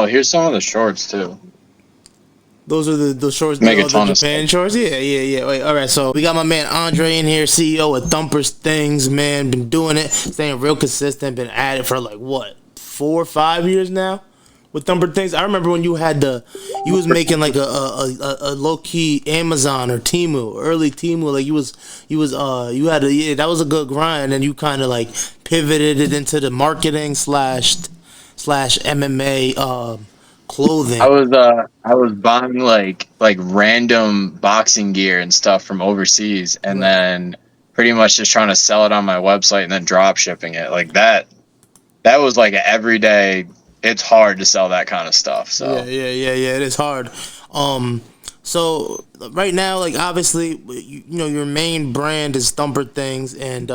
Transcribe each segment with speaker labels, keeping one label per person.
Speaker 1: Oh, here's some of the shorts too.
Speaker 2: Those are the shorts,
Speaker 1: Make a
Speaker 2: the
Speaker 1: ton of
Speaker 2: Japan
Speaker 1: stuff.
Speaker 2: shorts. Yeah. Wait, all right. So we got my man Andre in here, CEO of Thumper's Things. Man, been doing it, staying real consistent. Been at it for like what, 4 or 5 years now with Thumper Things. I remember when you was making like a low key Amazon or Temu, early Temu. Like that was a good grind, and you kind of like pivoted it into the marketing slash MMA clothing.
Speaker 1: I was buying like random boxing gear and stuff from overseas, and
Speaker 2: Right.
Speaker 1: then pretty much just trying to sell it on my website and then drop shipping it like that. That was like an everyday. It's hard to sell that kind of stuff.
Speaker 2: Yeah.
Speaker 1: So
Speaker 2: It is hard. So right now, like obviously, you know your main brand is Thumper Things, and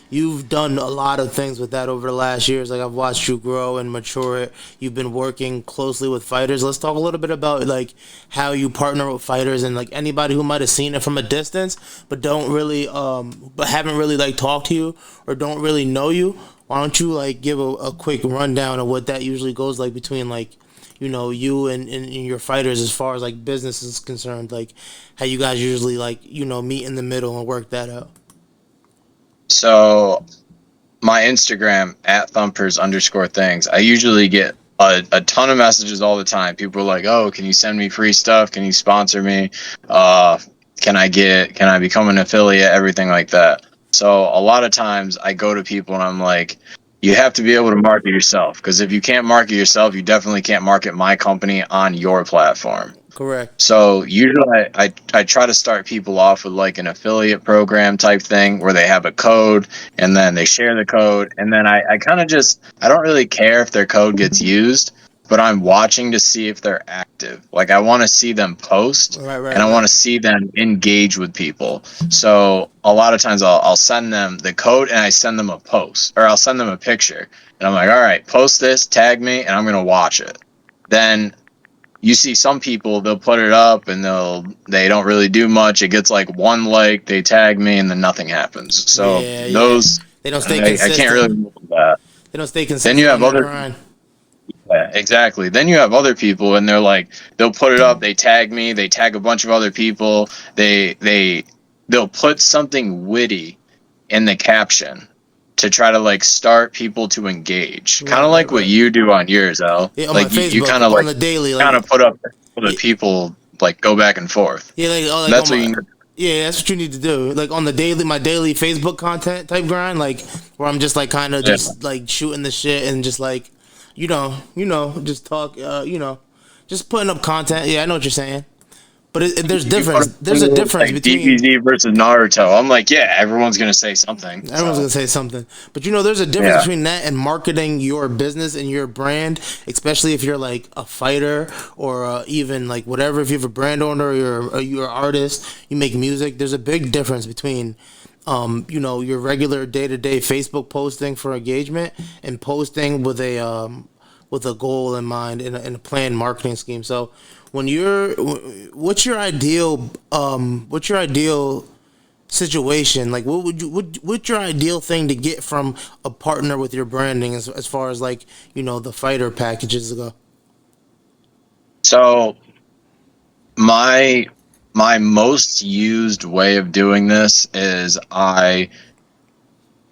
Speaker 2: you've done a lot of things with that over the last years. Like I've watched you grow and mature it. You've been working closely with fighters. Let's talk a little bit about like how you partner with fighters and like anybody who might have seen it from a distance, but don't really, but haven't really like talked to you or don't really know you. Why don't you like give a quick rundown of what that usually goes like between like, you know, you and your fighters as far as like business is concerned, like how you guys usually like, you know, meet in the middle and work that out.
Speaker 1: so my Instagram at thumpers_things. I usually get a ton of messages all the time. People are like, "Oh, can you send me free stuff? Can you sponsor me? Uh, can I become an affiliate? Everything like that." So a lot of times I go to people and I'm like, "You have to be able to market yourself because if you can't market yourself, you definitely can't market my company on your platform."
Speaker 2: Correct.
Speaker 1: So usually I try to start people off with like an affiliate program type thing where they have a code and then they share the code. And then I kind of just, I don't really care if their code gets used, but I'm watching to see if they're active. Like I want to see them post and I want to see them engage with people. So a lot of times I'll send them the code and I send them a post or I'll send them a picture and I'm like, all right, post this, tag me, and I'm going to watch it. Then you see some people, they'll put it up and they don't really do much. It gets like one like, they tag me, and then nothing happens. So those
Speaker 2: They don't stay
Speaker 1: I can't really
Speaker 2: consistent.
Speaker 1: move with that.
Speaker 2: They don't stay
Speaker 1: Then you
Speaker 2: consistent
Speaker 1: have
Speaker 2: on their
Speaker 1: other
Speaker 2: grind.
Speaker 1: yeah, exactly. Then you have other people, and they're like, they'll put it up, they tag me, they tag a bunch of other people, they'll put something witty in the caption to try to like start people to engage, kind of like what you do on yours, Al.
Speaker 2: Yeah, on
Speaker 1: Like
Speaker 2: my
Speaker 1: you
Speaker 2: Facebook,
Speaker 1: kind of
Speaker 2: on
Speaker 1: like
Speaker 2: the daily,
Speaker 1: kind
Speaker 2: like
Speaker 1: of put up so that people like go back and forth.
Speaker 2: yeah, like
Speaker 1: That's
Speaker 2: on
Speaker 1: what
Speaker 2: my,
Speaker 1: you.
Speaker 2: yeah, that's what you need to do. Like on the daily, my daily Facebook content type grind, like where I'm just like kind of just like shooting the shit and just like, just talk, just putting up content. Yeah, I know what you're saying. But there's difference. There's a difference
Speaker 1: Like
Speaker 2: between
Speaker 1: DBZ versus Naruto. I'm like, yeah, everyone's gonna say something.
Speaker 2: everyone's gonna say something. But you know, there's a difference between that and marketing your business and your brand, especially if you're like a fighter or even like whatever. If you have a brand owner or you're an artist, you make music. There's a big difference between your regular day-to-day Facebook posting for engagement and posting with a goal in mind and a planned marketing scheme. So when what's your ideal situation? Like what's your ideal thing to get from a partner with your branding as far as like, the fighter packages go?
Speaker 1: So my most used way of doing this is I'll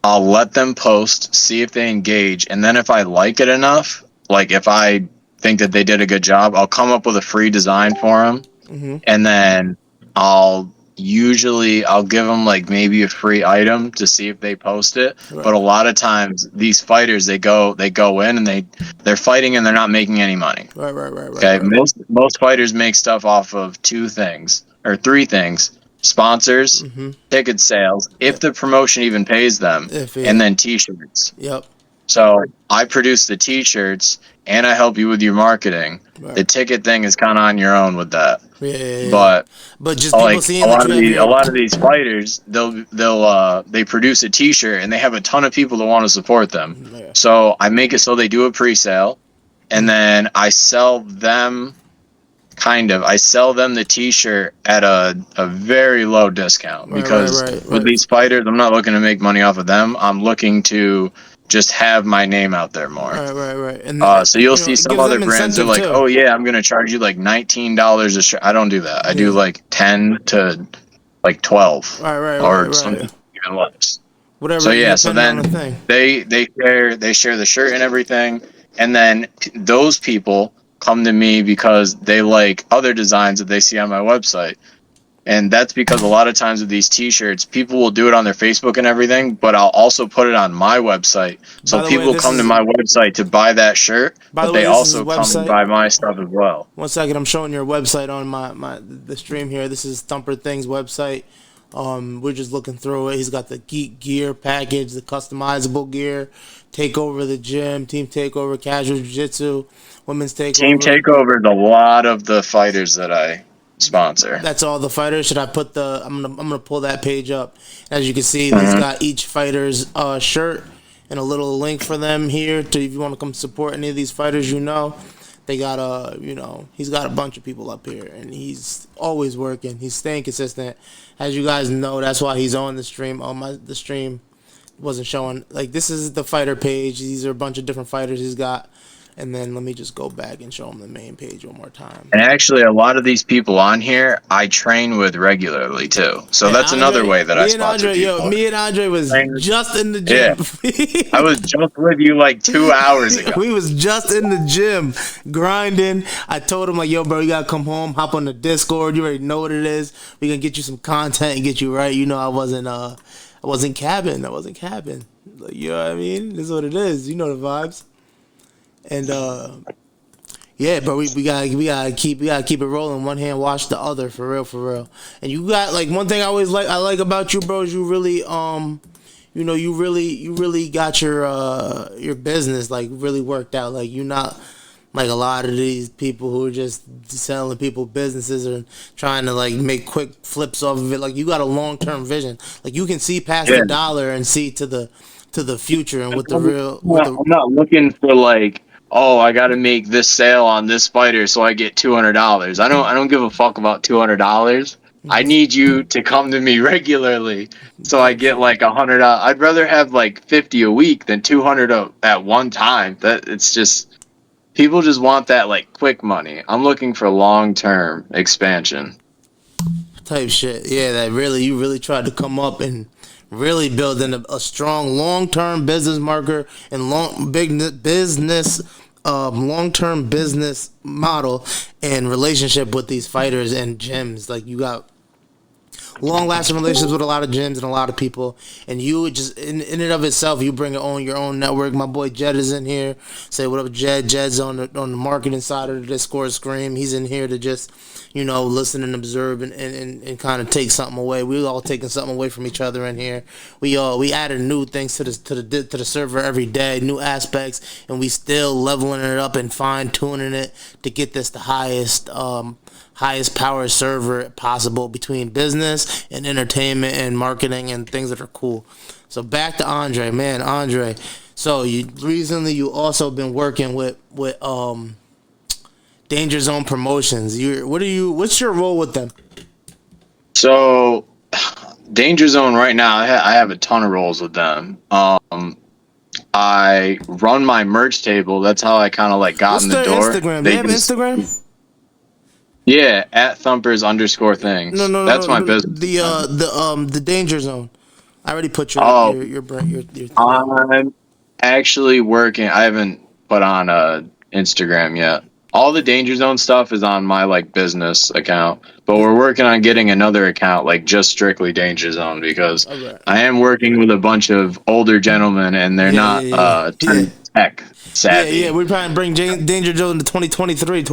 Speaker 1: let them post, see if they engage, and then if I like it enough, like if I think that they did a good job, I'll come up with a free design for them, and then I'll give them like maybe a free item to see if they post it.
Speaker 2: Right.
Speaker 1: But a lot of times these fighters they go in and they're fighting and they're not making any money.
Speaker 2: Right.
Speaker 1: Okay, most fighters make stuff off of two things or three things: sponsors, ticket sales, if the promotion even pays them, and then T-shirts.
Speaker 2: Yep.
Speaker 1: So I produce the T-shirts and I help you with your marketing. Right. The ticket thing is kind of on your own with that.
Speaker 2: Yeah.
Speaker 1: But
Speaker 2: just people seeing
Speaker 1: a lot of these fighters, they produce a T-shirt and they have a ton of people that want to support them. Yeah. So I make it so they do a pre-sale, and then I sell them the T-shirt at a very low discount because with these fighters, I'm not looking to make money off of them. I'm looking to just have my name out there more.
Speaker 2: Right. And
Speaker 1: So you'll see
Speaker 2: it
Speaker 1: some
Speaker 2: gives
Speaker 1: other
Speaker 2: them
Speaker 1: brands. They're
Speaker 2: incentive
Speaker 1: like,
Speaker 2: too.
Speaker 1: oh yeah, I'm gonna charge you like $19 a shirt. I don't do that. I do
Speaker 2: Yeah.
Speaker 1: like 10 to like 12 or
Speaker 2: Right.
Speaker 1: something even less. So
Speaker 2: Whatever,
Speaker 1: yeah, so
Speaker 2: depending on
Speaker 1: then
Speaker 2: the thing.
Speaker 1: they share the shirt and everything, and then those people come to me because they like other designs that they see on my website. And that's because a lot of times with these t-shirts, people will do it on their Facebook and everything, but I'll also put it on my website. So
Speaker 2: By the way,
Speaker 1: people
Speaker 2: this
Speaker 1: come to
Speaker 2: is
Speaker 1: my website to buy that shirt,
Speaker 2: by
Speaker 1: but
Speaker 2: the way,
Speaker 1: they
Speaker 2: this is his
Speaker 1: also come and
Speaker 2: website.
Speaker 1: buy my stuff as well.
Speaker 2: 1 second, I'm showing your website on the stream here. This is Thumper Things website. We're just looking through it. He's got the geek gear package, the customizable gear, takeover the gym, team takeover, casual jiu-jitsu, women's
Speaker 1: Team
Speaker 2: takeover.
Speaker 1: Takeover is a lot of the fighters that I sponsor.
Speaker 2: That's all the fighters. Should I put the? I'm gonna pull that page up. As you can see, he's
Speaker 1: Hmm.
Speaker 2: got each fighter's shirt and a little link for them here to if you want to come support any of these fighters. They got he's got a bunch of people up here, and he's always working. He's staying consistent. As you guys know, that's why he's on the stream. The stream wasn't showing. Like, this is the fighter page. These are a bunch of different fighters he's got. And then let me just go back and show him the main page one more time.
Speaker 1: And actually, a lot of these people on here, I train with regularly too. So
Speaker 2: And
Speaker 1: that's another
Speaker 2: Andre,
Speaker 1: way that I sponsor people.
Speaker 2: me and Andre was just in the
Speaker 1: Yeah,
Speaker 2: gym.
Speaker 1: I was just with you like 2 hours ago.
Speaker 2: We was just in the gym grinding. I told him, like, yo, bro, you gotta come home, hop on the Discord. You already know what it is. We gonna get you some content and get you right. I wasn't cabbing. Like, you know what I mean? This is what it is. You know the vibes. And yeah, but we gotta keep it rolling. One hand wash the other, for real. And you got, like, one thing I like about you, bro, is you really you really got your business, like, really worked out. Like, you're not like a lot of these people who are just selling people businesses and trying to, like, make quick flips off of it. Like, you got a long-term vision. Like, you can see past
Speaker 1: Yeah.
Speaker 2: the dollar and see to the future and what the
Speaker 1: I'm
Speaker 2: real
Speaker 1: I'm not looking for like, oh, I got to make this sale on this fighter so I get $200. I don't give a fuck about $200. I need you to come to me regularly so I
Speaker 2: type
Speaker 1: get
Speaker 2: shit.
Speaker 1: like $100. I'd rather have like 50 a week than 200 at one time. That it's just people just want that like quick money. I'm looking for long-term expansion.
Speaker 2: Type shit. Yeah, that really, you really tried to come up and really build in a strong long-term business marker and long-term business model and relationship with these fighters and gyms. Like, you got long-lasting relationships with a lot of gyms and a lot of people, and you just in and of itself, you bring your own network. My boy Jed is in here. Say what up, Jed. Jed's on the marketing side of the Discord scream. He's in here to just listen and observe and kind of take something away. We all taking something away from each other in here. We added new things to the server every day, new aspects, and we still leveling it up and fine tuning it to get this the highest power server possible between business and entertainment and marketing and things that are cool. So back to Andre, man, Andre. So you also been working with DangerZone Promotions. What's your role with them?
Speaker 1: So, DangerZone right now, I have a ton of roles with them. I run my merch table. That's how I kind of like got
Speaker 2: What's
Speaker 1: in the
Speaker 2: their
Speaker 1: door.
Speaker 2: Instagram? They have Instagram?
Speaker 1: Yeah, at Thumpers _
Speaker 2: No,
Speaker 1: things.
Speaker 2: no,
Speaker 1: That's
Speaker 2: no,
Speaker 1: my
Speaker 2: no.
Speaker 1: business.
Speaker 2: The Danger Zone. I already put
Speaker 1: Oh,
Speaker 2: your thing.
Speaker 1: I'm actually working. I haven't put on Instagram yet. All the Danger Zone stuff is on my like business account, but we're working on getting another account like just strictly Danger Zone because
Speaker 2: All right.
Speaker 1: I am working with a bunch of older gentlemen and they're not
Speaker 2: Yeah.
Speaker 1: tech
Speaker 2: Yeah.
Speaker 1: savvy.
Speaker 2: We're trying to bring Danger Zone to 2023.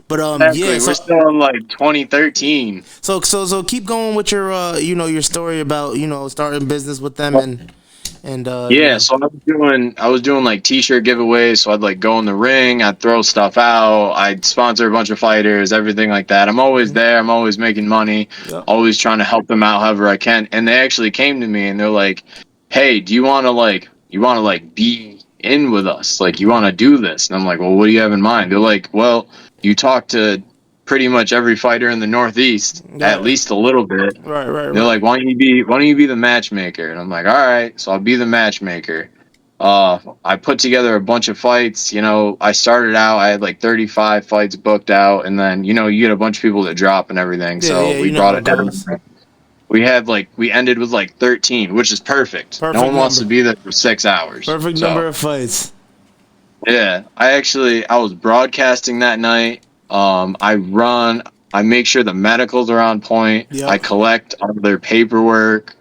Speaker 2: But yeah.
Speaker 1: Exactly. We're still in like 2013.
Speaker 2: So keep going with your your story about starting business with them and
Speaker 1: Yeah, so I was doing like t-shirt giveaways, so I'd like go in the ring, I'd throw stuff out, I'd sponsor a bunch of fighters, everything like that. I'm always there, I'm always making money,
Speaker 2: Yep.
Speaker 1: always trying to help them out however I can. And they actually came to me and they're like, "Hey, do you want to be in with us? Like you want to do this?" And I'm like, "Well, what do you have in mind?" They're like, "Well, you talk to pretty much every fighter in the Northeast, at
Speaker 2: Yeah.
Speaker 1: least a little bit.
Speaker 2: Right.
Speaker 1: They're like, why don't you be the matchmaker?" And I'm like, all right, so I'll be the matchmaker. I put together a bunch of fights. You know, I started out, I had like 35 fights booked out, and then, you know, you get a bunch of people that drop and everything.
Speaker 2: Yeah,
Speaker 1: So
Speaker 2: yeah,
Speaker 1: we
Speaker 2: you know
Speaker 1: brought
Speaker 2: how it
Speaker 1: it down.
Speaker 2: goes.
Speaker 1: We ended with like 13, which is perfect. No
Speaker 2: Perfect
Speaker 1: one wants to
Speaker 2: number.
Speaker 1: be there for 6 hours.
Speaker 2: Perfect number
Speaker 1: So
Speaker 2: of fights.
Speaker 1: yeah, I was broadcasting that night. I make sure the medicals are on point.
Speaker 2: Yep.
Speaker 1: I collect all their paperwork.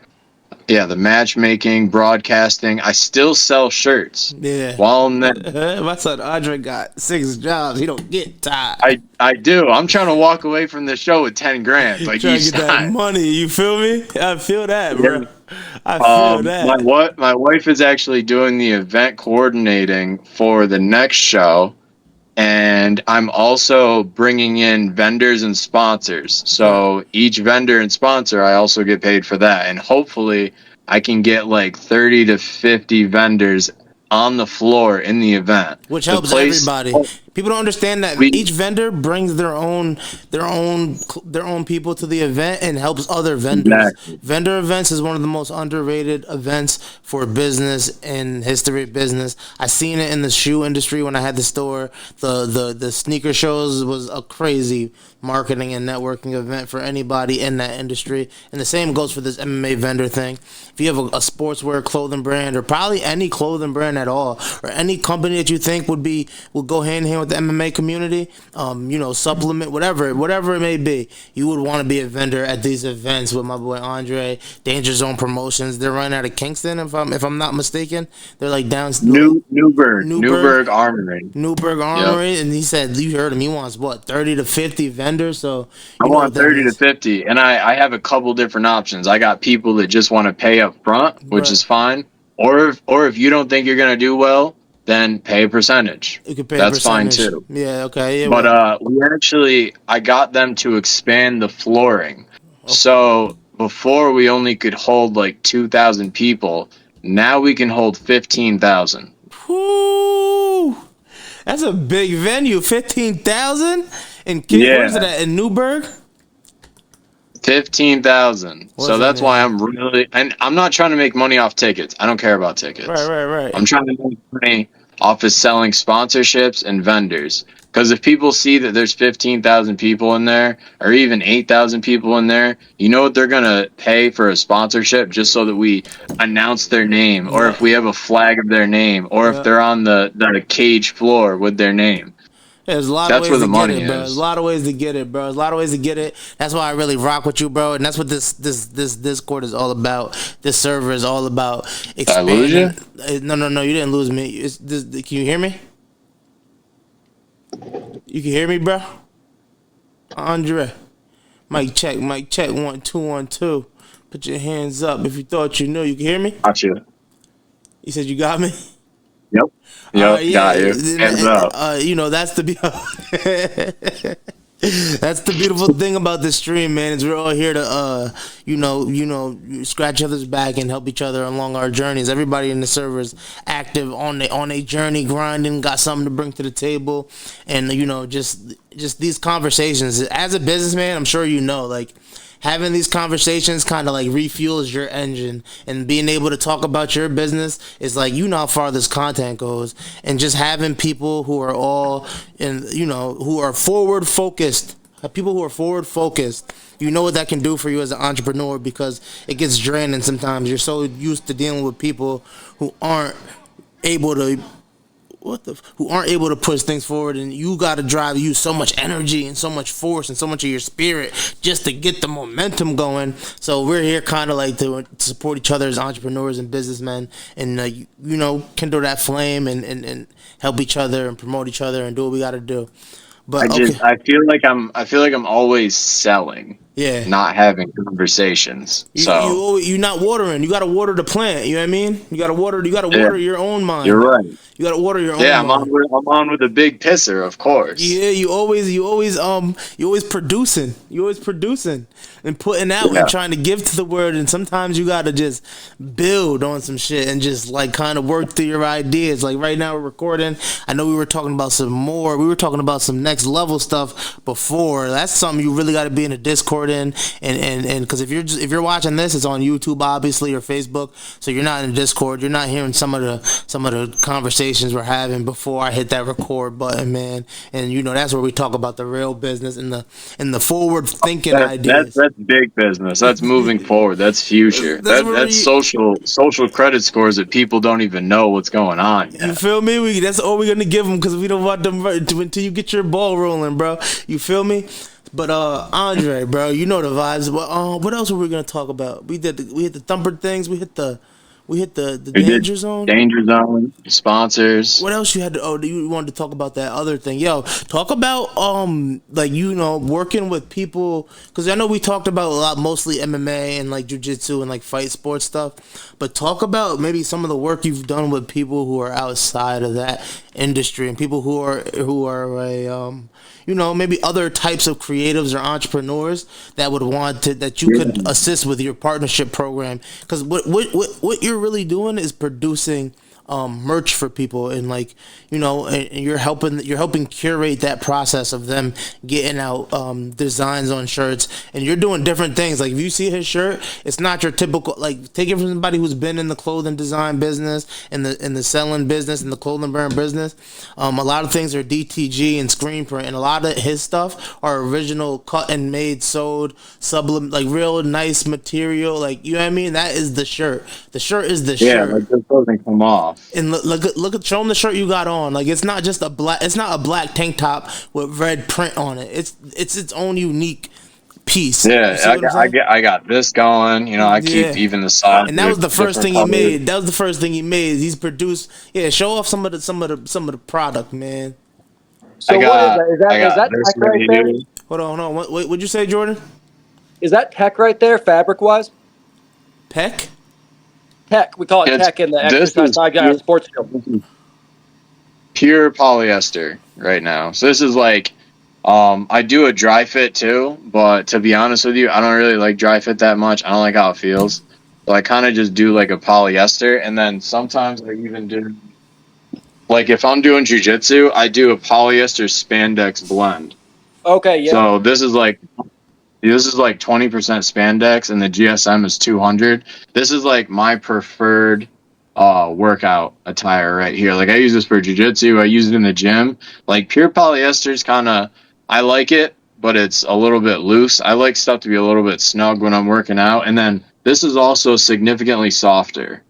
Speaker 1: Yeah, the matchmaking, broadcasting. I still sell shirts
Speaker 2: Yeah.
Speaker 1: while I'm there.
Speaker 2: My son Andre got 6 jobs. He don't get tired.
Speaker 1: I do. I'm trying to walk away from the show with 10 grand, like
Speaker 2: Trying to
Speaker 1: each
Speaker 2: get that
Speaker 1: time.
Speaker 2: money. You feel me? I feel that,
Speaker 1: Yeah.
Speaker 2: bro. I feel that.
Speaker 1: My wife is actually doing the event coordinating for the next show, and I'm also bringing in vendors and sponsors.
Speaker 2: Right.
Speaker 1: So each vendor and sponsor, I also get paid for that, and hopefully I can get like 30 to 50 vendors on the floor in the event.
Speaker 2: Which
Speaker 1: The
Speaker 2: helps
Speaker 1: place
Speaker 2: everybody. People don't understand that
Speaker 1: we
Speaker 2: each vendor brings their own people to the event and helps other vendors.
Speaker 1: exactly.
Speaker 2: Vendor events is one of the most underrated events for business in history of business. I seen it in the shoe industry when I had the store. The sneaker shows was a crazy marketing and networking event for anybody in that industry. And the same goes for this MMA vendor thing. If you have a sportswear clothing brand, or probably any clothing brand at all, or any company that you think would go hand in hand with the MMA community, supplement, whatever it may be, you would want to be a vendor at these events with my boy Andre. DangerZone Promotions. They're running out of Kingston, if I'm not mistaken. They're like down
Speaker 1: Newburgh Armory.
Speaker 2: Newburgh
Speaker 1: Yep.
Speaker 2: Armory, and he said you heard him. He wants what 30 to 50 vendors. So
Speaker 1: I
Speaker 2: you know what
Speaker 1: want
Speaker 2: that
Speaker 1: 30 to
Speaker 2: means,
Speaker 1: 50, and I have a couple different options. I got people that just want to pay up front, which
Speaker 2: right?
Speaker 1: is fine. Or if you don't think you're going to do well, then pay a percentage.
Speaker 2: You could pay a
Speaker 1: That's fine
Speaker 2: percentage.
Speaker 1: too.
Speaker 2: Yeah, okay, yeah.
Speaker 1: But
Speaker 2: Well,
Speaker 1: I got them to expand the flooring. So before we only could hold like 2,000 people. Now we can hold 15,000.
Speaker 2: whoo, that's a big venue. 15,000 in where's it
Speaker 1: Yeah.
Speaker 2: at in Newburgh?
Speaker 1: 15,000.
Speaker 2: What's
Speaker 1: So
Speaker 2: the
Speaker 1: that's why
Speaker 2: name?
Speaker 1: and I'm not trying to make money off tickets. I don't care about
Speaker 2: Right,
Speaker 1: tickets.
Speaker 2: right, right.
Speaker 1: I'm trying to make money off of selling sponsorships and vendors. Because if people see that there's 15,000 people in there, or even 8,000 people in there, you know what they're going to pay for a sponsorship just so that we announce their name, or
Speaker 2: Yeah,
Speaker 1: if we have a flag of their name, or if
Speaker 2: yeah.
Speaker 1: they're on the cage floor with their name.
Speaker 2: There's a lot of
Speaker 1: That's
Speaker 2: ways
Speaker 1: where
Speaker 2: to
Speaker 1: the
Speaker 2: get
Speaker 1: money
Speaker 2: it, bro. There's a
Speaker 1: is.
Speaker 2: lot of ways to get it, bro. There's a lot of ways to get it. That's why I really rock with you, bro. And that's what this Discord is all about. This server is all about
Speaker 1: Did I lose you?
Speaker 2: expanding. No, you didn't lose me. Can you hear me? You can hear me, bro? Andre. Mic check, mic check. 1 2 1 2. Put your hands up if you thought you knew. You can hear me?
Speaker 1: Got you.
Speaker 2: You said you got me?
Speaker 1: Yep. Yep.
Speaker 2: Yeah.
Speaker 1: Got you. Hands up.
Speaker 2: That's that's the beautiful thing about this stream, man. Is we're all here to, scratch each other's back and help each other along our journeys. Everybody in the server is active on a journey, grinding, got something to bring to the table, and just these conversations. As a businessman, I'm sure like having these conversations kind of like refuels your engine, and being able to talk about your business is like, how far this content goes, and just having people who are all who are forward focused, what that can do for you as an entrepreneur, because it gets draining sometimes. You're so used to dealing with people who aren't able to push things forward, and you got to use so much energy and so much force and so much of your spirit just to get the momentum going. So we're here kind of like to support each other as entrepreneurs and businessmen, and kindle that flame and help each other and promote each other and do what we got to do. But
Speaker 1: I feel like I'm always selling,
Speaker 2: yeah,
Speaker 1: not having conversations. So
Speaker 2: you're not watering. You got to water the plant. You know what I mean? You got to water. You got to
Speaker 1: yeah,
Speaker 2: water your own mind.
Speaker 1: you're right.
Speaker 2: You got to water your
Speaker 1: Yeah,
Speaker 2: own mind.
Speaker 1: I'm on with a big pisser, of course.
Speaker 2: Yeah, you always producing. You always producing and putting out
Speaker 1: Yeah.
Speaker 2: and trying to give to the world. And sometimes you gotta just build on some shit and just like kind of work through your ideas. Like right now we're recording. I know we were talking about some next level stuff before. That's something you really got to be in a Discord Jordan, and because if you're watching this, it's on YouTube obviously or Facebook, so you're not in Discord. You're not hearing some of the conversations we're having before I hit that record button, man. And that's where we talk about the real business and the forward thinking ideas.
Speaker 1: That's big business. That's moving forward. That's future. That's social credit scores that people don't even know what's going on yet.
Speaker 2: You feel me? That's all we're gonna give them because we don't want them until you get your ball rolling, bro. You feel me? But Andre, bro, you know the vibes. But what else were we gonna talk about? We hit the Thumper things. We hit the DangerZone.
Speaker 1: DangerZone sponsors.
Speaker 2: What else you had to? Oh, you wanted to talk about that other thing? Yo, talk about like working with people, because I know we talked about a lot, mostly MMA and like jiu-jitsu and like fight sports stuff. But talk about maybe some of the work you've done with people who are outside of that industry and people who are maybe other types of creatives or entrepreneurs that would want to, that you could assist with your partnership program. Because what you're really doing is producing merch for people, and and you're helping curate that process of them getting out designs on shirts, and you're doing different things. Like if you see his shirt, it's not your typical, like, take it from somebody who's been in the clothing design business and the selling business and the clothing brand business. A lot of things are DTG and screen print, and a lot of his stuff are original cut and made, sewed, like real nice material. Like, you know what I mean? That is the shirt. The shirt is the shirt.
Speaker 1: Yeah, like this doesn't come off.
Speaker 2: And look at, show them the shirt you got on. Like, it's not just it's not a black tank top with red print on it. It's its own unique piece.
Speaker 1: Yeah, I got this going. I keep even the size.
Speaker 2: And that was the first thing he made. That was the first thing he made. He's produced. Yeah, show off some of the product, man.
Speaker 3: So what is that? Is that tech right there?
Speaker 2: Hold on. What'd you say, Jordan?
Speaker 3: Is that tech right there, fabric wise?
Speaker 2: Peck?
Speaker 3: Tech. We call it tech in the exercise sports field.
Speaker 1: Pure polyester right now. So this is like, I do a dry fit too, but to be honest with you, I don't really like dry fit that much. I don't like how it feels. So I kind of just do like a polyester, and then sometimes I even do, like if I'm doing jiu-jitsu, I do a polyester spandex blend.
Speaker 3: Okay, yeah.
Speaker 1: So this is like 20% spandex, and the GSM is 200. This is like my preferred workout attire right here. Like, I use this for jiu-jitsu. I use it in the gym. Like, pure polyester is kind of, I like it, but it's a little bit loose. I like stuff to be a little bit snug when I'm working out. And then this is also significantly softer.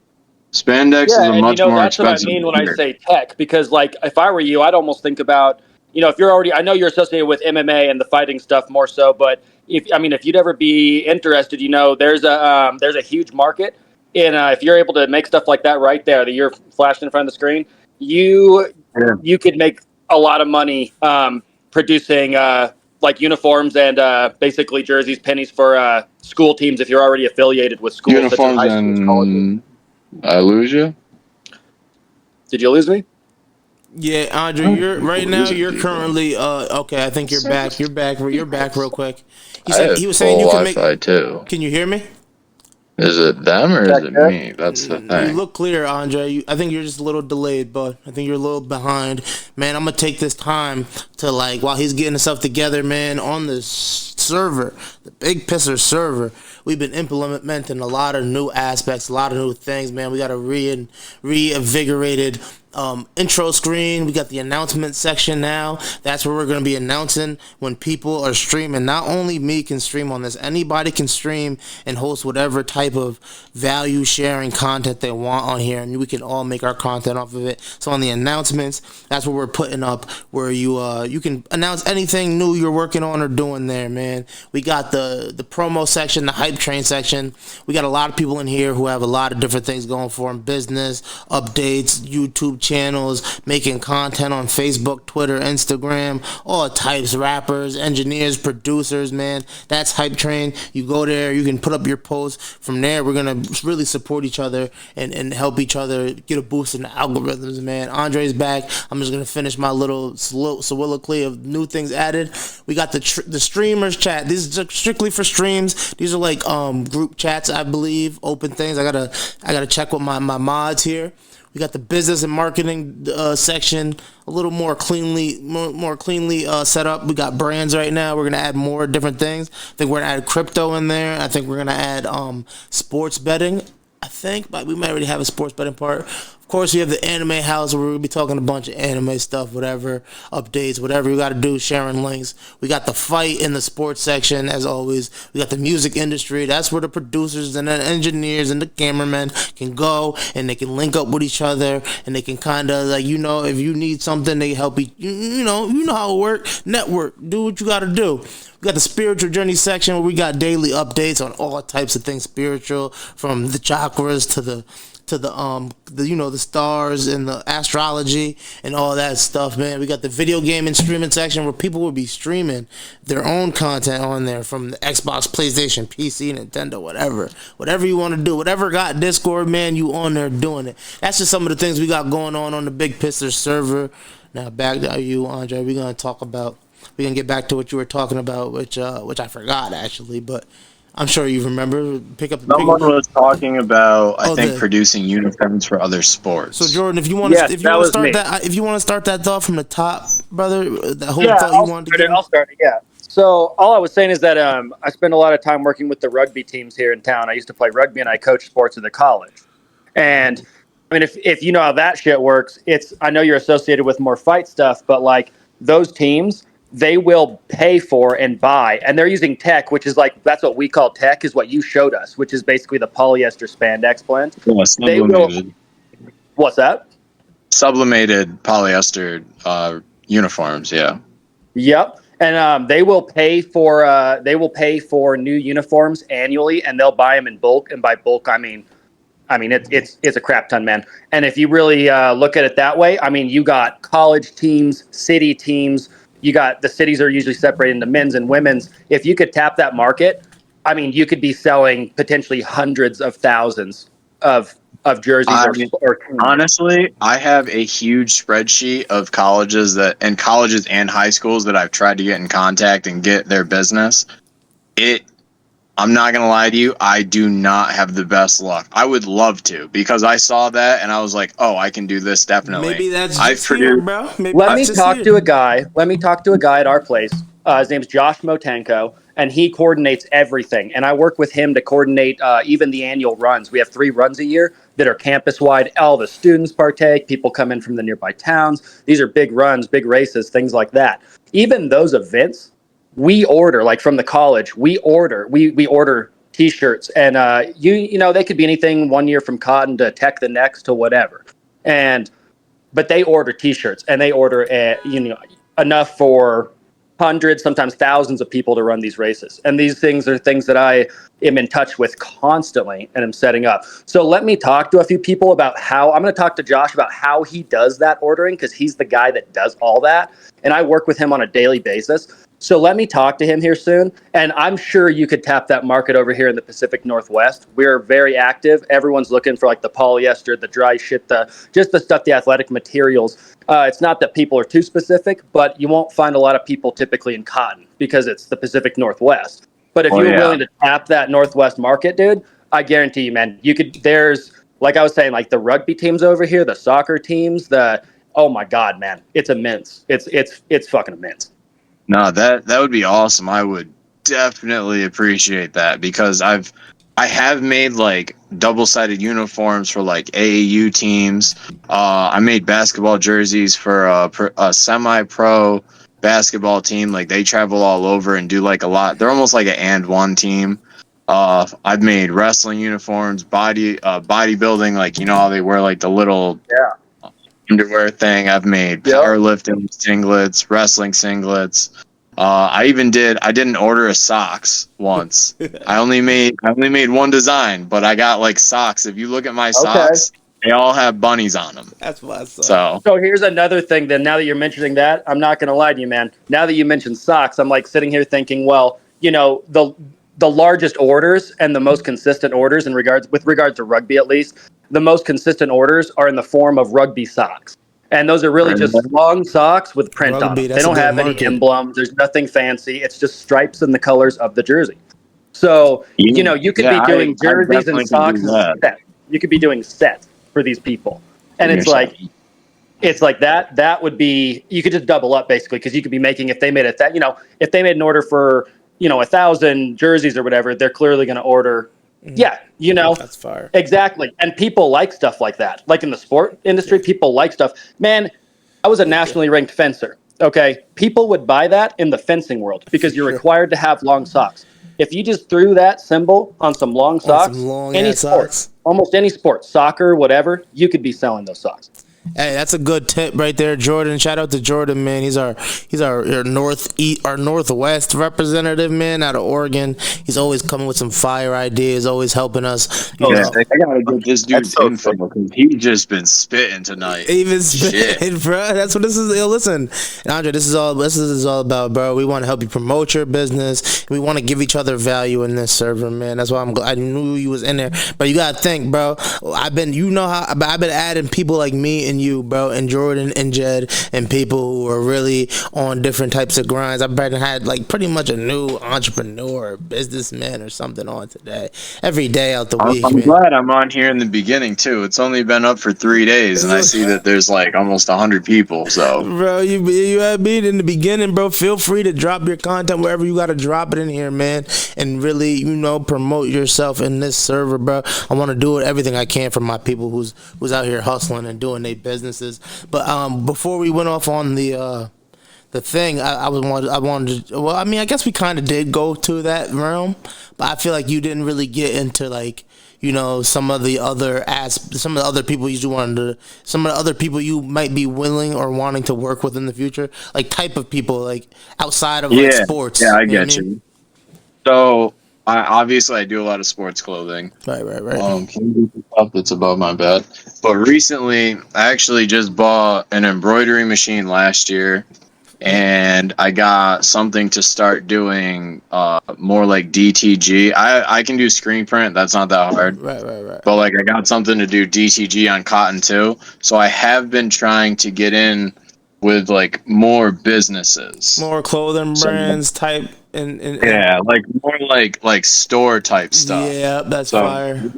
Speaker 1: Spandex is a much more expensive.
Speaker 3: That's what I mean when I say tech, because like if I were you, I'd almost think about, if you're already, I know you're associated with MMA and the fighting stuff more so, but if you'd ever be interested, there's a huge market in if you're able to make stuff like that right there that you're flashing in front of the screen, you could make a lot of money producing like uniforms and basically jerseys, pennies for school teams if you're already affiliated with schools.
Speaker 1: Uniforms such as high schools, colleges. I lose you?
Speaker 3: Did you lose me?
Speaker 2: Yeah, Andre, you're currently okay. I think you're back. You're back real quick. He was saying you can make
Speaker 1: Wi-Fi too.
Speaker 2: Can you hear me?
Speaker 1: Is it them or is it me? That's the thing.
Speaker 2: You look clear, Andre. I think you're just a little delayed, but I think you're a little behind. Man, I'm gonna take this time to, like, while he's getting himself together, man, on the server, the Big Pisser server, we've been implementing a lot of new aspects, a lot of new things, man. We got a reinvigorated intro screen. We got the announcement section now. That's where we're going to be announcing when people are streaming. Not only me can stream on this, anybody can stream and host whatever type of value sharing content they want on here, and we can all make our content off of it. So on the announcements, that's what we're putting up, where you can announce anything new you're working on or doing there, man. We got the promo section, the hype train section. We got a lot of people in here who have a lot of different things going for them: business, updates, YouTube channels, making content on Facebook, Twitter, Instagram, all types, rappers, engineers, producers, man. That's Hype Train. You go there, you can put up your posts. From there, we're going to really support each other and help each other get a boost in the algorithms, man. Andre's back. I'm just going to finish my little soliloquy of new things added. We got the streamers chat. This is strictly for streams. These are like group chats, I believe, open things. I gotta check with my mods here. We got the business and marketing section a little more cleanly, more cleanly set up. We got brands right now. We're gonna add more different things. I think we're gonna add crypto in there. I think we're gonna add sports betting. I think, but we might already have a sports betting part. Of course, we have the anime house where we're gonna be talking a bunch of anime stuff, whatever updates, whatever you got to do, sharing links. We got the fight in the sports section as always. We got the music industry. That's where the producers and the engineers and the cameramen can go and they can link up with each other and they can kind of like if you need something, they help you. You know how it works. Network, do what you got to do. We got the spiritual journey section where we got daily updates on all types of things spiritual, from the chakras to the stars and the astrology and all that stuff, man. We got the video game and streaming section where people will be streaming their own content on there from the Xbox, PlayStation, PC, Nintendo, whatever you want to do, whatever got Discord, man, you on there doing it. That's just some of the things we got going on the Big Pistol server. Now back to you, Andre. We're gonna get back to what you were talking about, which I forgot actually, but I'm sure you remember.
Speaker 1: Someone was talking about, I think, producing uniforms for other sports.
Speaker 2: So Jordan, if you want to start that thought from the top, brother, that whole thought you wanted to get.
Speaker 3: I'll start it. Yeah. So all I was saying is that I spend a lot of time working with the rugby teams here in town. I used to play rugby and I coached sports at the college. And I mean, if you know how that shit works, I know you're associated with more fight stuff, but like those teams, they will pay for and buy, and they're using tech, which is like, that's what we call tech, is what you showed us, which is basically the polyester spandex blend.
Speaker 1: Yeah, sublimated.
Speaker 3: What's that?
Speaker 1: Sublimated polyester uniforms, yeah.
Speaker 3: Yep. And they will pay for new uniforms annually, and they'll buy them in bulk. And by bulk, I mean it's a crap ton, man. And if you really look at it that way, I mean, you got college teams, city teams. You got the cities are usually separated into men's and women's. If you could tap that market, I mean, you could be selling potentially hundreds of thousands of jerseys or
Speaker 1: honestly, I have a huge spreadsheet of colleges and high schools that I've tried to get in contact and get their business. I'm not going to lie to you, I do not have the best luck. I would love to, because I saw that and I was like, oh, I can do this definitely.
Speaker 2: Maybe that's just here, bro.
Speaker 3: Let me talk to a guy at our place. His name's Josh Motenko, and he coordinates everything. And I work with him to coordinate even the annual runs. We have 3 runs a year that are campus-wide. All the students partake. People come in from the nearby towns. These are big runs, big races, things like that. Even those events, we order, like from the college, we order T-shirts, and they could be anything one year from cotton to tech the next to whatever, but they order T-shirts, and they order enough for hundreds, sometimes thousands of people to run these races. And these things are things that I am in touch with constantly and am setting up. So let me talk to a few people about I'm going to talk to Josh about how he does that ordering, because he's the guy that does all that, and I work with him on a daily basis. So let me talk to him here soon, and I'm sure you could tap that market over here in the Pacific Northwest. We're very active. Everyone's looking for like the polyester, the dry shit, just the stuff, the athletic materials. It's not that people are too specific, but you won't find a lot of people typically in cotton because it's the Pacific Northwest. But if you were willing to tap that Northwest market, dude, I guarantee you, man, there's, like I was saying, like the rugby teams over here, the soccer teams, oh my God, man, it's immense. It's fucking immense.
Speaker 1: No, that would be awesome. I would definitely appreciate that, because I have made like double-sided uniforms for like AAU teams. I made basketball jerseys for a semi-pro basketball team. Like they travel all over and do like a lot. They're almost like an and one team. I've made wrestling uniforms, bodybuilding, like how they wear like the little underwear thing. I've made powerlifting singlets, wrestling singlets. I didn't order a socks once. I only made one design, but I got like socks. If you look at my socks, they all have bunnies on them.
Speaker 2: That's what I saw.
Speaker 3: So here's another thing then, now that you're mentioning that, I'm not going to lie to you, man. Now that you mentioned socks, I'm like sitting here thinking, well, the largest orders and the most consistent orders with regards to rugby, at least, the most consistent orders are in the form of rugby socks. And those are really just long socks with print on them. They don't have any emblems. There's nothing fancy. It's just stripes and the colors of the jersey. So, you could be doing jerseys and socks. You could be doing sets for these people. And it's like that would be, you could just double up basically, because you could be making, if they made it that, if they made an order for 1,000 jerseys or whatever, they're clearly going to order. Yeah,
Speaker 2: That's fire.
Speaker 3: Exactly. And people like stuff like that. Like in the sport industry, people like stuff. Man, I was a nationally ranked fencer. Okay, people would buy that in the fencing world because you're required to have long socks. If you just threw that symbol on some long socks, any sport,
Speaker 2: socks.
Speaker 3: almost any sport, soccer, whatever, you could be selling those socks.
Speaker 2: Hey, that's a good tip right there, Jordan. Shout out to Jordan, man. He's our northwest representative, man, out of Oregon. He's always coming with some fire ideas, always helping us.
Speaker 1: I gotta get this dude's info because he's just been spitting tonight.
Speaker 2: Even spitting, bro. That's what this is. Yo, listen, Andre, this is all about, bro. We want to help you promote your business. We want to give each other value in this server, man. That's why I knew you was in there. But you gotta think, bro. I've been adding people like me and you, bro, and Jordan and Jed and people who are really on different types of grinds. I've had like pretty much a new entrepreneur or businessman or something on today. Every day out the week.
Speaker 1: I'm glad I'm on here in the beginning too. It's only been up for 3 days and I see that there's like almost 100 people. So
Speaker 2: bro, you had me in the beginning, bro. Feel free to drop your content wherever you gotta drop it in here, man, and really, promote yourself in this server, bro. I want to do everything I can for my people who's out here hustling and doing their businesses. But before we went off on the thing, I wanted to, well, I mean, I guess we kind of did go to that realm, but I feel like you didn't really get into like, some of the other people some of the other people you might be willing or wanting to work with in the future, like type of people, like outside of like sports.
Speaker 1: Yeah, I get you. So I do a lot of sports clothing.
Speaker 2: Right.
Speaker 1: Stuff that's above my bed. But recently, I actually just bought an embroidery machine last year, and I got something to start doing more like DTG. I can do screen print. That's not that hard.
Speaker 2: Right.
Speaker 1: But like I got something to do DTG on cotton too. So I have been trying to get in with like more businesses,
Speaker 2: more clothing brands type, and
Speaker 1: like more like store type stuff.
Speaker 2: Yeah, that's fire.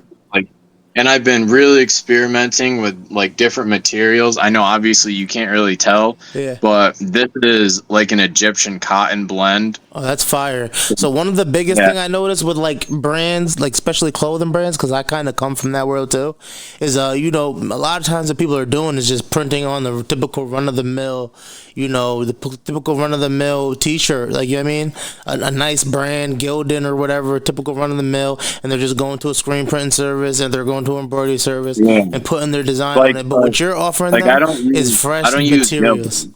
Speaker 1: And I've been really experimenting with like different materials. I know obviously you can't really tell, but this is like an Egyptian cotton blend.
Speaker 2: Oh, that's fire. So one of the biggest thing I noticed with like brands, like especially clothing brands, because I kind of come from that world too, is a lot of times what people are doing is just printing on the typical run-of-the-mill, typical run-of-the-mill t-shirt, like, you know what I mean? A nice brand, Gildan or whatever, typical run-of-the-mill, and they're just going to a screen printing service, and they're going to an embroidery service and putting their design on it. But what you're offering them is fresh materials.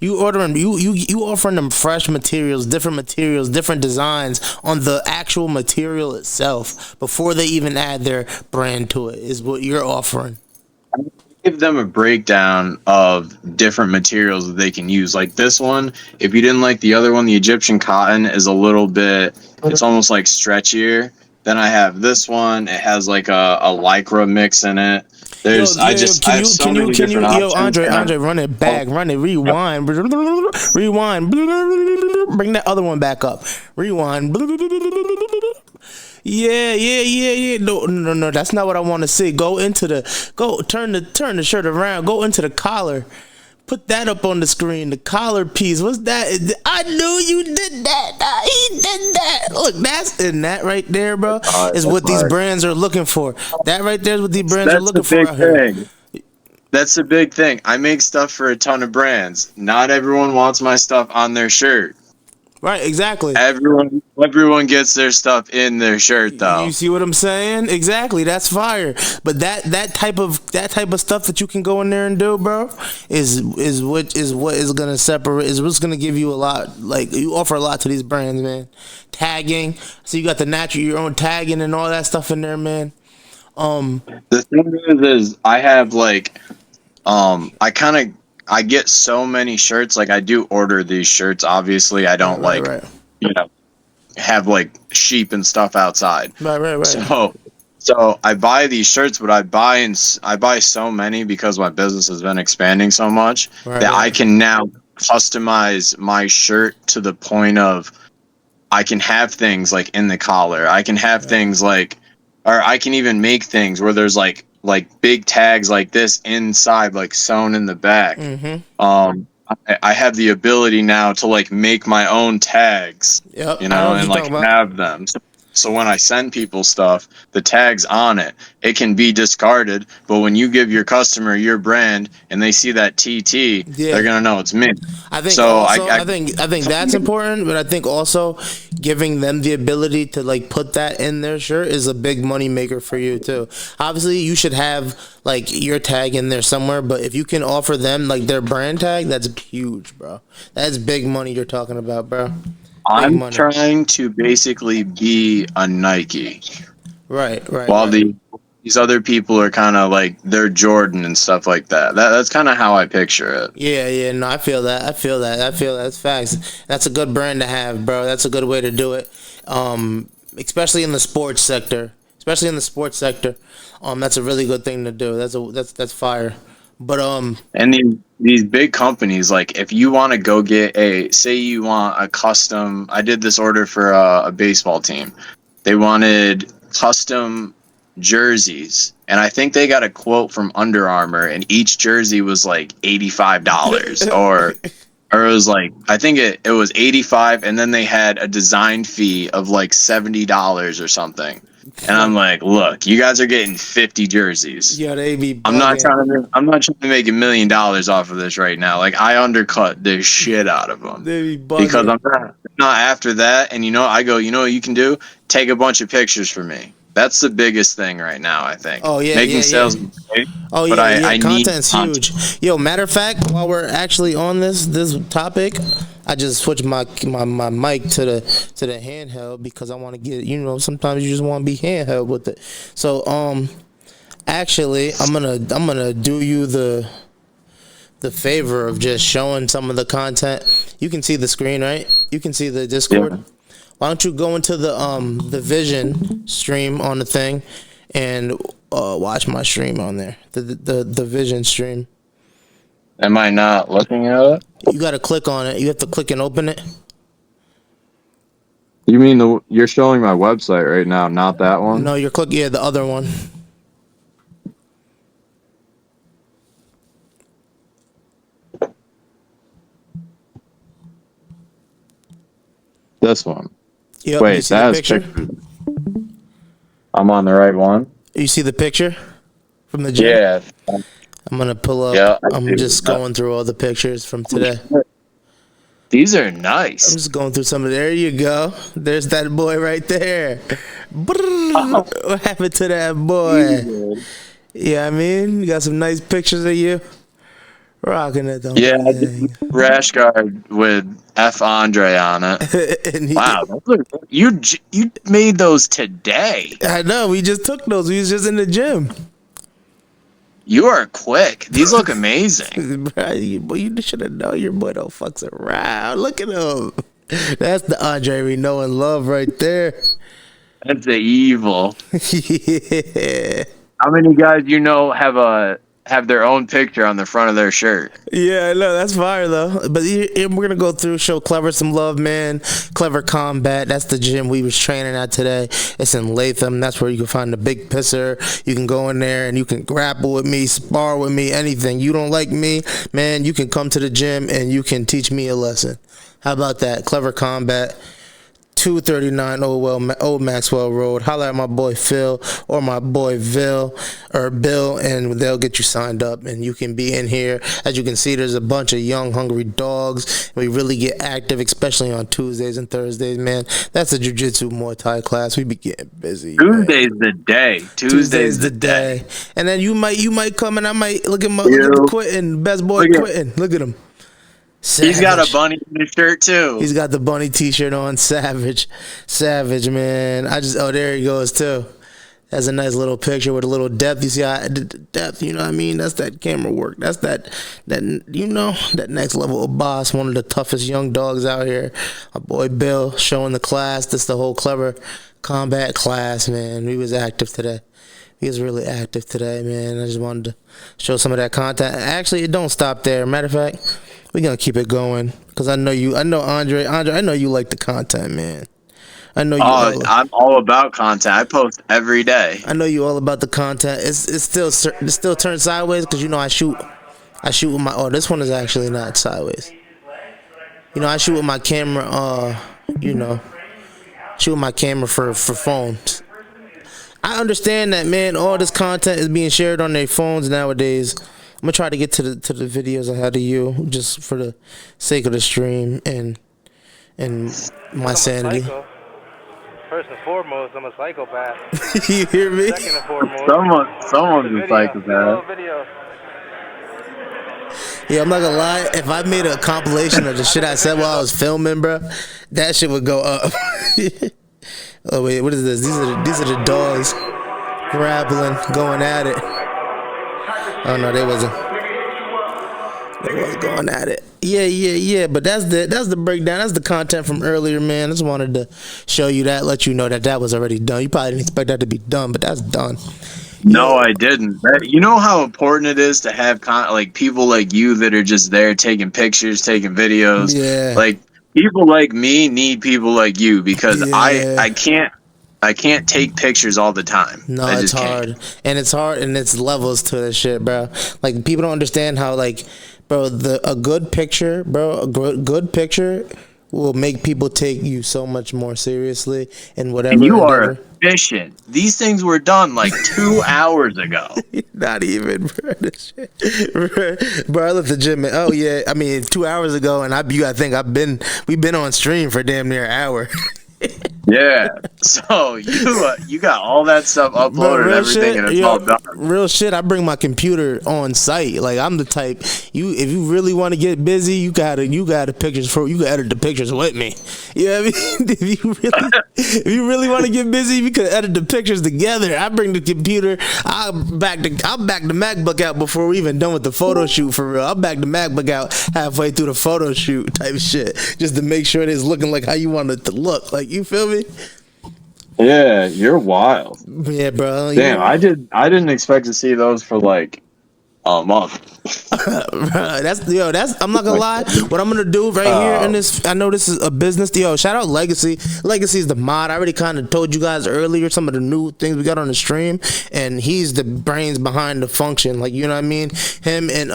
Speaker 2: You offering them fresh materials, different designs on the actual material itself before they even add their brand to it, is what you're offering.
Speaker 1: Give them a breakdown of different materials that they can use. Like this one, if you didn't like the other one, the Egyptian cotton is a little bit, it's almost like stretchier. Then I have this one. It has like a lycra mix in it. There's I have so many different options.
Speaker 2: Andre, run it back, rewind, bring that other one back up, rewind. Yeah. No, that's not what I want to see. Turn the shirt around. Go into the collar. Put that up on the screen. The collar piece. What's that? I knew you did that. He did that. Look, that right there, bro, is what these brands are looking for. That right there is what these brands are looking for out here.
Speaker 1: That's the big thing. I make stuff for a ton of brands. Not everyone wants my stuff on their shirt.
Speaker 2: Right, exactly.
Speaker 1: Everyone gets their stuff in their shirt, though.
Speaker 2: You see what I'm saying? Exactly. That's fire. But that type of stuff that you can go in there and do, bro, is what is gonna separate. Is what's gonna give you a lot. Like, you offer a lot to these brands, man. Tagging. So you got your own tagging and all that stuff in there, man.
Speaker 1: The thing is I have like, I get so many shirts. Like, I do order these shirts. Obviously, I don't have like sheep and stuff outside.
Speaker 2: Right.
Speaker 1: So I buy these shirts, but I buy so many because my business has been expanding so much that I can now customize my shirt to the point of I can have things like in the collar. I can have things like, or I can even make things where there's like like big tags like this inside, like sewn in the back. I have the ability now to like make my own tags,
Speaker 2: Yep,
Speaker 1: you
Speaker 2: I know
Speaker 1: know,
Speaker 2: what
Speaker 1: and
Speaker 2: you're
Speaker 1: like
Speaker 2: talking about.
Speaker 1: have them. So when I send people stuff, the tags on it, it can be discarded. But when you give your customer your brand and they see that TT,
Speaker 2: Yeah.
Speaker 1: they're gonna know it's me.
Speaker 2: I think
Speaker 1: So
Speaker 2: also, I think that's important, but I think also giving them the ability to like put that in their shirt is a big money maker for you too. Obviously, you should have like your tag in there somewhere, but if you can offer them like their brand tag, that's huge, bro. That's big money you're talking about, bro. Big
Speaker 1: I'm
Speaker 2: money.
Speaker 1: trying to basically be a Nike,
Speaker 2: Right, right,
Speaker 1: while
Speaker 2: right.
Speaker 1: these other people are kind of like they're Jordan and stuff like that. That's kind of how I picture it.
Speaker 2: Yeah, yeah, no, I feel that. I feel that. I feel that's facts. That's a good brand to have, bro. That's a good way to do it. Especially in the sports sector. Especially in the sports sector. That's a really good thing to do. That's fire. But
Speaker 1: And these big companies, like if you want to go get say you want a custom, I did this order for a baseball team. They wanted custom jerseys, and I think they got a quote from Under Armour, and each jersey was like $85, or it was like I think it was 85, and then they had a design fee of like $70 or something. And I'm like, look, you guys are getting 50 jerseys.
Speaker 2: yo, they be
Speaker 1: I'm not
Speaker 2: bugging.
Speaker 1: trying to. I'm not trying to make $1 million off of this right now. Like I undercut the shit out of them
Speaker 2: They be
Speaker 1: because
Speaker 2: bugging.
Speaker 1: I'm not after that. And I go. You know what you can do? Take a bunch of pictures for me. That's the biggest thing right now. I think
Speaker 2: Oh yeah,
Speaker 1: making
Speaker 2: yeah, yeah.
Speaker 1: sales, is great,
Speaker 2: Oh
Speaker 1: but
Speaker 2: yeah, yeah.
Speaker 1: I need
Speaker 2: Content's
Speaker 1: content.
Speaker 2: huge. Yo, matter of fact, while we're actually on this topic, I just switched my mic to the handheld because I want to get sometimes you just want to be handheld with it. So actually I'm gonna do you the favor of just showing some of the content. You can see the screen, right? You can see the Discord.
Speaker 1: Yeah.
Speaker 2: Why don't you go into the Vision stream on the thing and watch my stream on there. The Vision stream.
Speaker 1: Am I not looking at it?
Speaker 2: You got to click on it. You have to click and open it.
Speaker 1: You mean you're showing my website right now, not that one?
Speaker 2: No, you're clicking the other one.
Speaker 1: This one.
Speaker 2: Yep. You
Speaker 1: Wait,
Speaker 2: see the
Speaker 1: that's
Speaker 2: picture?
Speaker 1: I'm on the right one.
Speaker 2: You see the picture from the gym?
Speaker 1: Yeah.
Speaker 2: I'm gonna pull up.
Speaker 1: Yeah, I
Speaker 2: I'm
Speaker 1: do.
Speaker 2: just going through all the pictures from today.
Speaker 1: These are
Speaker 2: I'm
Speaker 1: nice.
Speaker 2: just going through some of. There you go. There's that boy right there. What happened to that boy? Yeah, I mean, you got some nice pictures of you rocking it. Though,
Speaker 1: Yeah, I did rash guard with F Andre on it.
Speaker 2: and
Speaker 1: Wow, you made those today.
Speaker 2: I know. We just took those. We was just in the gym.
Speaker 1: You are quick. These look amazing.
Speaker 2: Boy, you should have known your boy don't fucks around. Look at him. That's the Andre we know and love right there.
Speaker 1: That's the evil.
Speaker 2: Yeah.
Speaker 1: How many guys have their own picture on the front of their shirt?
Speaker 2: Yeah, I know. That's fire, though. But we're going to go through, show Clever some love, man. Clever Combat. That's the gym we was training at today. It's in Latham. That's where you can find the big pisser. You can go in there and you can grapple with me, spar with me, anything. You don't like me, man, you can come to the gym and you can teach me a lesson. How about that? Clever Combat. 239 Old Maxwell Road. Holla at my boy Phil or my boy Bill, and they'll get you signed up and you can be in here. As you can see, there's a bunch of young, hungry dogs. We really get active, especially on Tuesdays and Thursdays, man. That's a jiu-jitsu Muay Thai class. We be getting busy.
Speaker 1: Tuesday's the day. Tuesday's the day.
Speaker 2: And then you might come and I might look at Quentin, best boy Quentin. Look at him. Savage.
Speaker 1: He's got a bunny in his shirt too.
Speaker 2: He's got the bunny t-shirt on. Savage, man. There he goes too. That's a nice little picture with a little depth. You see how depth, you know what I mean? That's that camera work. That's that next level of boss. One of the toughest young dogs out here. My boy Bill showing the class. This the whole Clever Combat class, man. He was active today. He was really active today, man. I just wanted to show some of that content. Actually, it don't stop there. Matter of fact, we're going to keep it going because I know Andre, I know you like the content, man. I know you all.
Speaker 1: I'm all about content. I post every day.
Speaker 2: I know you all about the content. It's still turned sideways because you know I shoot with my. Oh, this one is actually not sideways. You know, I shoot with my camera. You know, shoot with my camera for phones. I understand that, man. All this content is being shared on their phones nowadays. I'm gonna try to get to the videos I had of you just for the sake of the stream and my sanity.
Speaker 4: First and foremost, I'm a psychopath.
Speaker 2: You hear me?
Speaker 4: Second and foremost,
Speaker 1: Someone's a psychopath.
Speaker 2: Yeah, I'm not gonna lie. If I made a compilation of the shit I said while I was filming, bro, that shit would go up. Oh wait, what is this? These are the dogs grappling, going at it. Oh no, they wasn't. They was going at it. Yeah. But that's the breakdown. That's the content from earlier, man. I just wanted to show you that, let you know that was already done. You probably didn't expect that to be done, but that's done.
Speaker 1: No, I didn't. You know how important it is to have like people like you that are just there taking pictures, taking videos.
Speaker 2: Yeah.
Speaker 1: Like people like me need people like you because
Speaker 2: Yeah.
Speaker 1: I can't take pictures all the time.
Speaker 2: No, it's hard. And it's hard, and it's levels to this shit, bro. Like, people don't understand how, like, bro, a good picture will make people take you so much more seriously and whatever.
Speaker 1: And you are efficient. These things were done like 2 hours ago.
Speaker 2: Not even, bro. Bro, I left the gym. Oh yeah, I mean 2 hours ago, and we've been on stream for damn near an hour.
Speaker 1: Yeah, so you got all that stuff uploaded and everything,
Speaker 2: shit,
Speaker 1: and it's all done.
Speaker 2: Real shit. I bring my computer on site. Like, I'm the type. If you really want to get busy, you got pictures for. You can edit the pictures with me. You know what I mean? If you really want to get busy, you can edit the pictures together. I bring the computer. I'll back the MacBook out before we're even done with the photo shoot. For real, I'll back the MacBook out halfway through the photo shoot type shit, just to make sure it is looking like how you want it to look. Like, you feel me?
Speaker 1: Yeah, you're wild.
Speaker 2: Yeah, bro.
Speaker 1: Damn, I didn't expect to see those for like a month.
Speaker 2: That's I'm not gonna lie. What I'm gonna do right here in this, I know this is a business. Shout out Legacy. Legacy is the mod. I already kind of told you guys earlier some of the new things we got on the stream, and he's the brains behind the function. Like, you know what I mean? Him and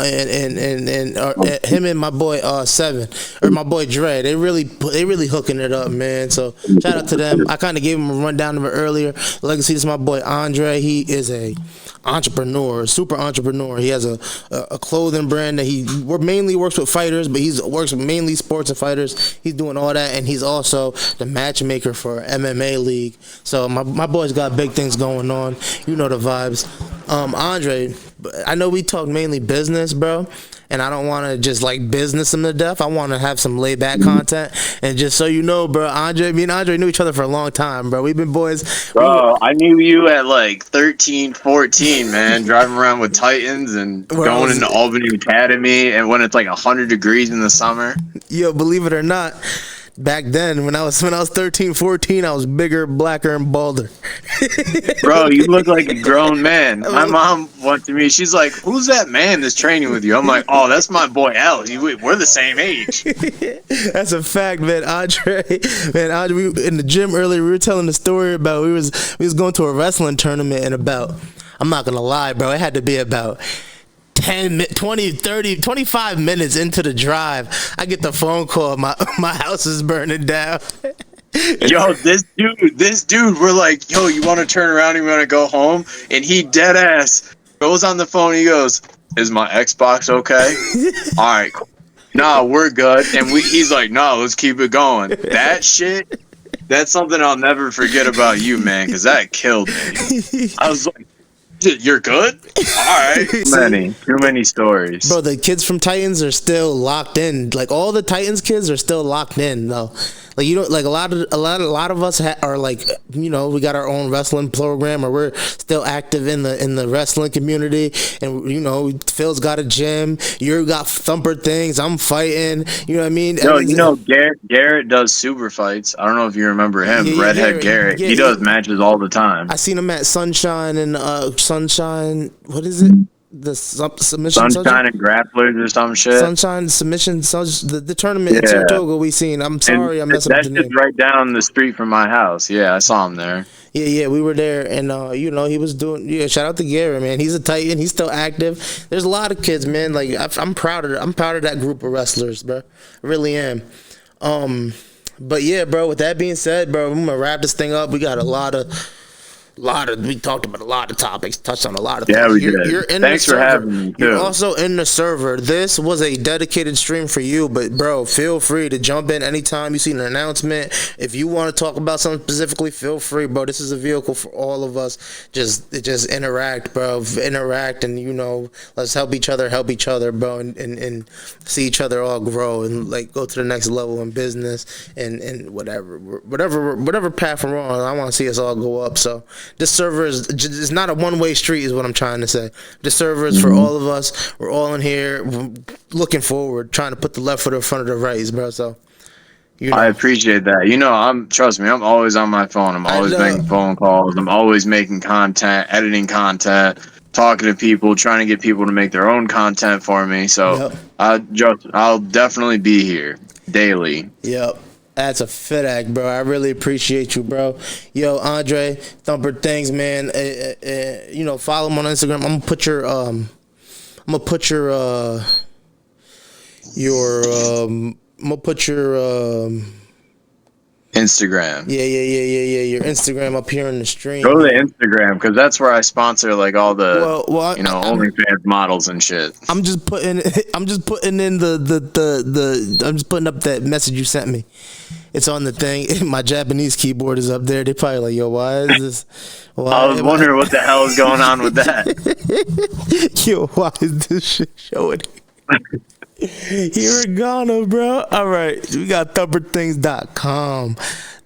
Speaker 2: him and my boy Seven, or my boy Dre. They really hooking it up, man. So shout out to them. I kind of gave him a rundown of it earlier. Legacy is my boy Andre. He is a entrepreneur, super entrepreneur. He has a clothing brand that he mainly works with fighters, but he works with mainly sports and fighters. He's doing all that, and he's also the matchmaker for MMA league. So my boy's got big things going on. You know the vibes. Andre, I know we talk mainly business, bro, and I don't want to just like business him to death. I want to have some laid back content. And just so you know, bro, me and Andre knew each other for a long time, bro. We've been boys.
Speaker 1: Bro, I knew you at like 13, 14, man, driving around with Titans and going into Albany Academy, and when it's like 100 degrees in the summer.
Speaker 2: Yo, believe it or not, back then when I was 13, 14, I was bigger, blacker, and balder.
Speaker 1: Bro, you look like a grown man. My mom went to me. She's like, "Who's that man that's training with you?" I'm like, "Oh, that's my boy Al. We're the same age."
Speaker 2: That's a fact, man. Andre, we, in the gym earlier, we were telling the story about we was going to a wrestling tournament, and about, I'm not gonna lie, bro, it had to be about 10, 20, 30, 25 minutes into the drive, I get the phone call, my house is burning down.
Speaker 1: Yo, this dude, we're like, yo, you want to turn around and you want to go home? And he dead ass goes on the phone. He goes, "Is my Xbox okay?" All right, nah, we're good. And he's like, "No, let's keep it going." That shit, that's something I'll never forget about you, man, because that killed me. I was like, "You're good? All right." Too many stories.
Speaker 2: Bro, the kids from Titans are still locked in. Like, all the Titans kids are still locked in, though. Like, you know, like a lot of us are like, you know, we got our own wrestling program, or we're still active in the wrestling community. And, you know, Phil's got a gym. You got Thumper things. I'm fighting. You know what I mean?
Speaker 1: No, you know, Garrett does super fights. I don't know if you remember him, Redhead Garrett. He does matches all the time.
Speaker 2: I seen him at Sunshine and Sunshine. What is it? the submission
Speaker 1: Sunshine and Grapplers or some shit.
Speaker 2: Sunshine submission the tournament in Saratoga we seen. I'm sorry, I messed up the name.
Speaker 1: That's just right down the street from my house. Yeah, I saw him there.
Speaker 2: Yeah, we were there, and he was doing. Yeah, shout out to Gary, man. He's a Titan. He's still active. There's a lot of kids, man. Like I'm proud of that group of wrestlers, bro. I really am. But yeah, bro. With that being said, bro, I'm gonna wrap this thing up. We got we talked about a lot of topics, touched on a lot of things.
Speaker 1: Yeah, we did.
Speaker 2: You're in
Speaker 1: Thanks
Speaker 2: the server.
Speaker 1: for having me, too.
Speaker 2: You're also in the server. This was a dedicated stream for you, but bro, feel free to jump in anytime you see an announcement. If you want to talk about something specifically, feel free, bro. This is a vehicle for all of us. Just interact, bro. Interact, and let's help each other, bro, and see each other all grow and like go to the next level in business and whatever path we're on. I want to see us all go up. So. This server is not a one-way street is what I'm trying to say. This server is for all of us. We're all in here looking forward, trying to put the left foot in front of the right, bro. So,
Speaker 1: I appreciate that. Trust me, I'm always on my phone. I'm always making phone calls. I'm always making content, editing content, talking to people, trying to get people to make their own content for me. So I'll definitely be here daily.
Speaker 2: Yep. That's a fit act, bro. I really appreciate you, bro. Yo, Andre, Thumper Things, man. Follow him on Instagram. I'm gonna put your
Speaker 1: Instagram.
Speaker 2: Yeah. Your Instagram up here in the stream.
Speaker 1: Go to the Instagram because that's where I sponsor like all the OnlyFans models and shit.
Speaker 2: I'm just putting up that message you sent me. It's on the thing. My Japanese keyboard is up there. They probably like, yo, why is this?
Speaker 1: I was wondering what the hell is going on with that.
Speaker 2: Yo, why is this shit showing? Here in Ghana, bro. All right, we got thumperthings.com,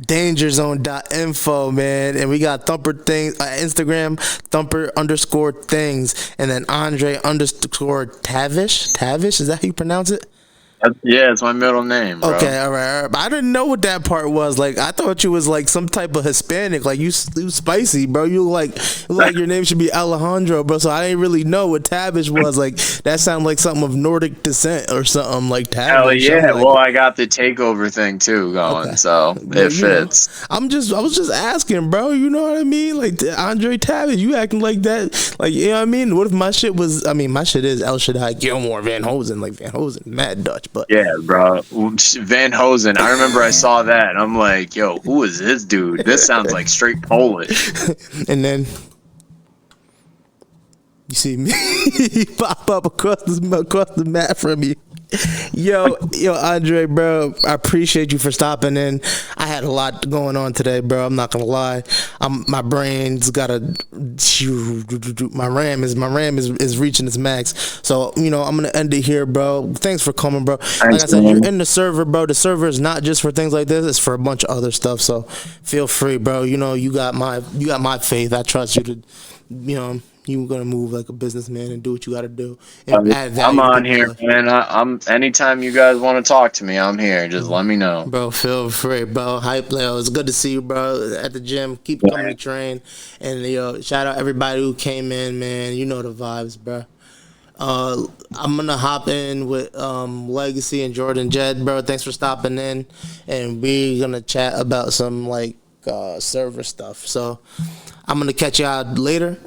Speaker 2: DangerZone.info, man, and we got Thumper Things Instagram, Thumper_things, and then Andre_Tavish. Tavish, is that how you pronounce it?
Speaker 1: Yeah, it's my middle name, bro.
Speaker 2: Okay, all right. But I didn't know what that part was. Like, I thought you was like some type of Hispanic. Like, you spicy, bro. You look like your name should be Alejandro, bro. So I didn't really know what Tavish was. Like, that sounded like something of Nordic descent or something like Tavish.
Speaker 1: Hell yeah. Well, I got the takeover thing too going, so it fits.
Speaker 2: I was just asking, bro. You know what I mean? Like, Andre Tavish, you acting like that. Like, you know what I mean? What if my shit was, my shit is El Shaddai Gilmore Van Hosen. Like, Van Hosen, mad Dutch. But
Speaker 1: yeah, bro. Van Hosen. I remember I saw that and I'm like, yo, who is this dude? This sounds like straight Polish.
Speaker 2: And then you see me pop up across the map from you. Yo, Andre, bro, I appreciate you for stopping in. I had a lot going on today, bro. I'm not gonna lie. My brain's my RAM is reaching its max. So, I'm gonna end it here, bro. Thanks for coming, bro. Like I said, you're in the server, bro. The server is not just for things like this, it's for a bunch of other stuff. So feel free, bro. You got my faith. I trust you to you're gonna move like a businessman and do what you gotta do. And add value.
Speaker 1: I'm on here, man. I'm anytime you guys want to talk to me, I'm here. Just let me know,
Speaker 2: bro. Feel free, bro. Hype, Leo. It's good to see you, bro. At the gym, keep coming to train, and shout out everybody who came in, man. You know the vibes, bro. I'm gonna hop in with Legacy and Jordan Jed, bro. Thanks for stopping in, and we're gonna chat about some server stuff. So I'm gonna catch y'all later.